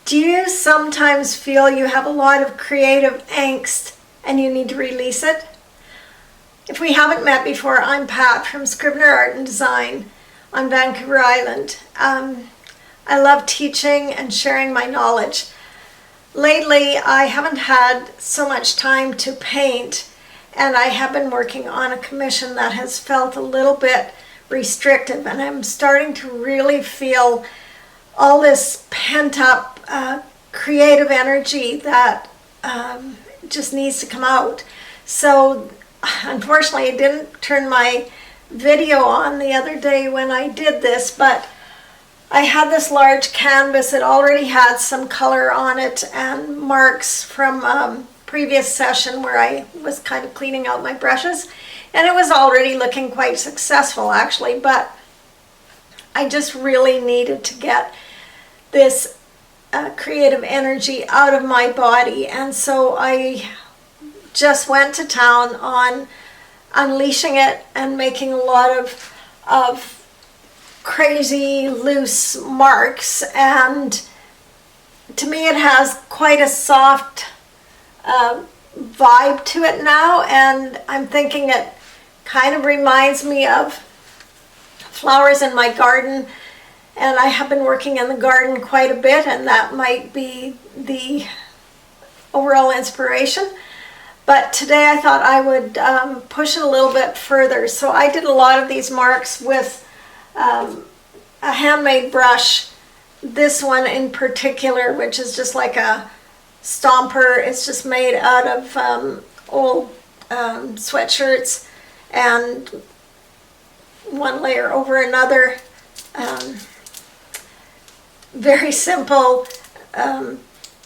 Do you sometimes feel you have a lot of creative angst and you need to release it? If we haven't met before, I'm Pat from Scrivener Art and Design on Vancouver Island. I love teaching and sharing my knowledge. Lately, I haven't had so much time to paint, and I have been working on a commission that has felt a little bit restrictive, and I'm starting to really feel all this pent-up creative energy that just needs to come out. So unfortunately, I didn't turn my video on the other day when I did this, but I had this large canvas. It already had some color on it and marks from previous session where I was kind of cleaning out my brushes, and it was already looking quite successful actually, but I just really needed to get this creative energy out of my body, and so I just went to town on unleashing it and making a lot of crazy loose marks, and to me it has quite a soft vibe to it now, and I'm thinking it kind of reminds me of flowers in my garden, and I have been working in the garden quite a bit, and that might be the overall inspiration. But today I thought I would push it a little bit further. So I did a lot of these marks with a handmade brush. This one in particular, which is just like a stomper. It's just made out of old sweatshirts and one layer over another. Very simple,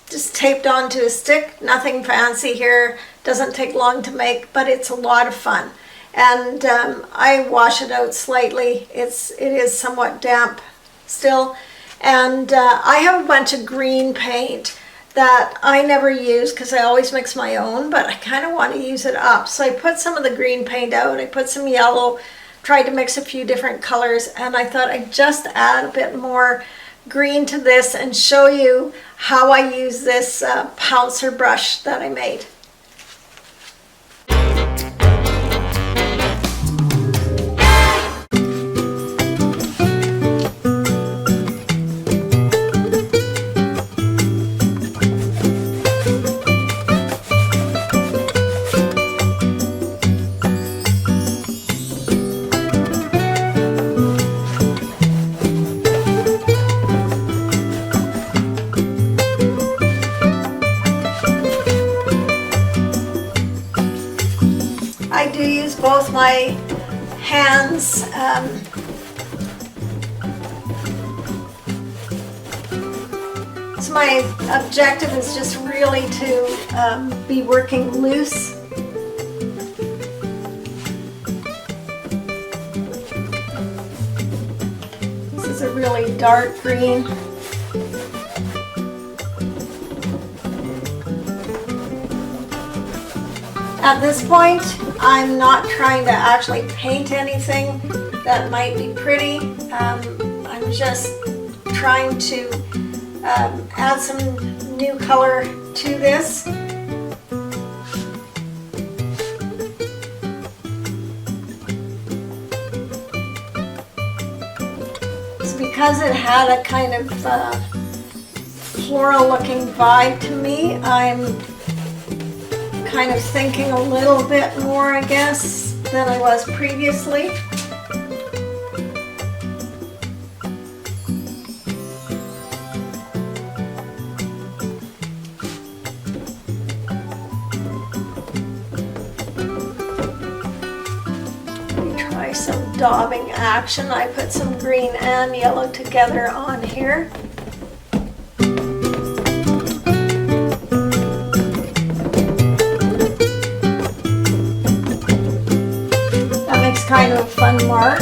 just taped onto a stick, nothing fancy here, doesn't take long to make, but it's a lot of fun. And I wash it out slightly. It is somewhat damp still, and I have a bunch of green paint that I never use because I always mix my own, but I kind of want to use it up. So I put some of the green paint out, I put some yellow, tried to mix a few different colors, and I thought I'd just add a bit more green to this and show you how I use this pouncer brush that I made. I do use both my hands. So my objective is just really to be working loose. This is a really dark green. At this point, I'm not trying to actually paint anything that might be pretty. I'm just trying to add some new color to this. So because it had a kind of floral looking vibe to me, I'm kind of thinking a little bit more, I guess, than I was previously. Try some daubing action. I put some green and yellow together on here. Kind of a fun mark.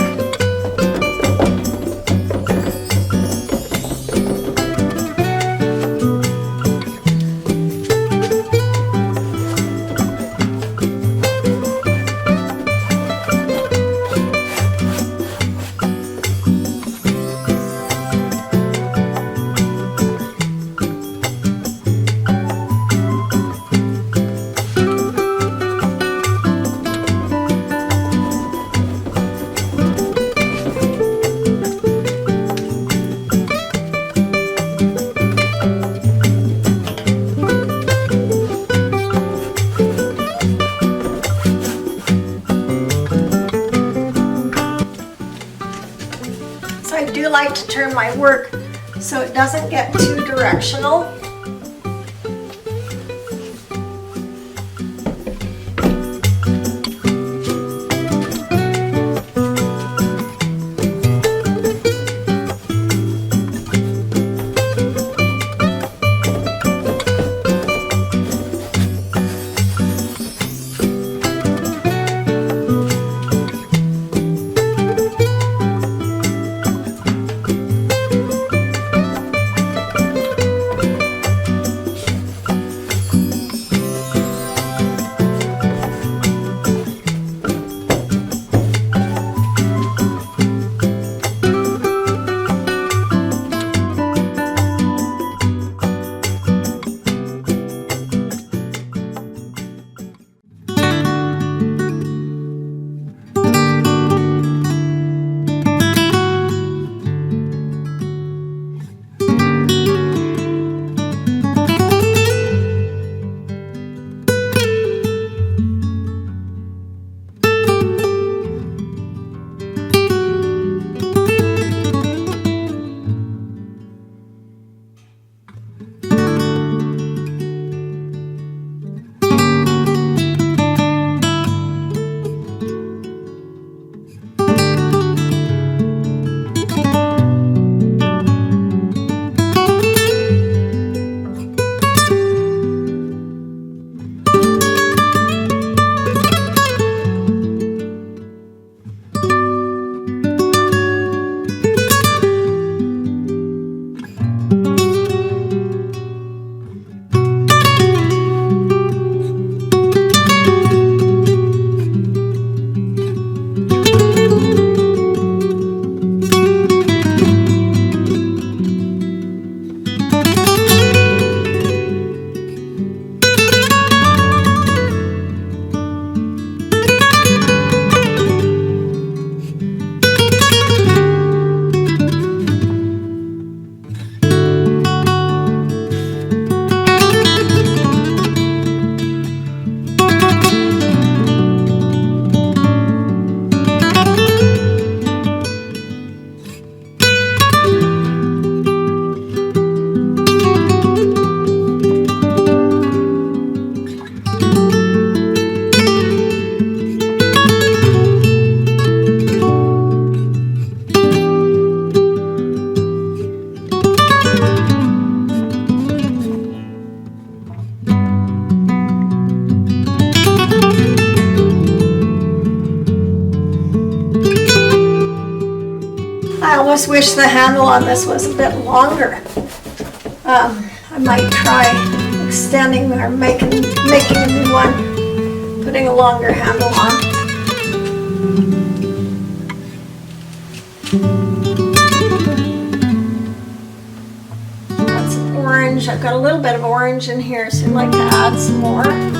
like to turn my work so it doesn't get too directional. I almost wish the handle on this was a bit longer. I might try extending or making a new one, putting a longer handle on. Got some orange. I've got a little bit of orange in here, so I'd like to add some more.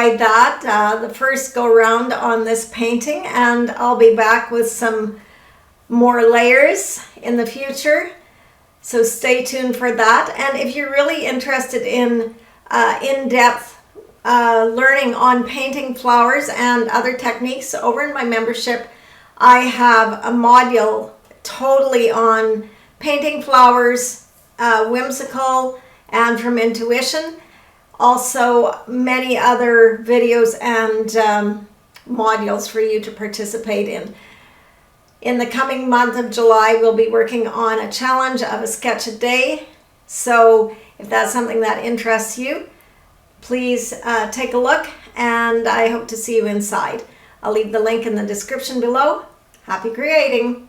enjoyed that, the first go round on this painting, and I'll be back with some more layers in the future. So stay tuned for that. And if you're really interested in in-depth learning on painting flowers and other techniques, over in my membership, I have a module totally on painting flowers, whimsical and from intuition. Also many other videos and modules for you to participate in. In the coming month of July, we'll be working on a challenge of a sketch a day. So if that's something that interests you, please take a look, and I hope to see you inside. I'll leave the link in the description below. Happy creating!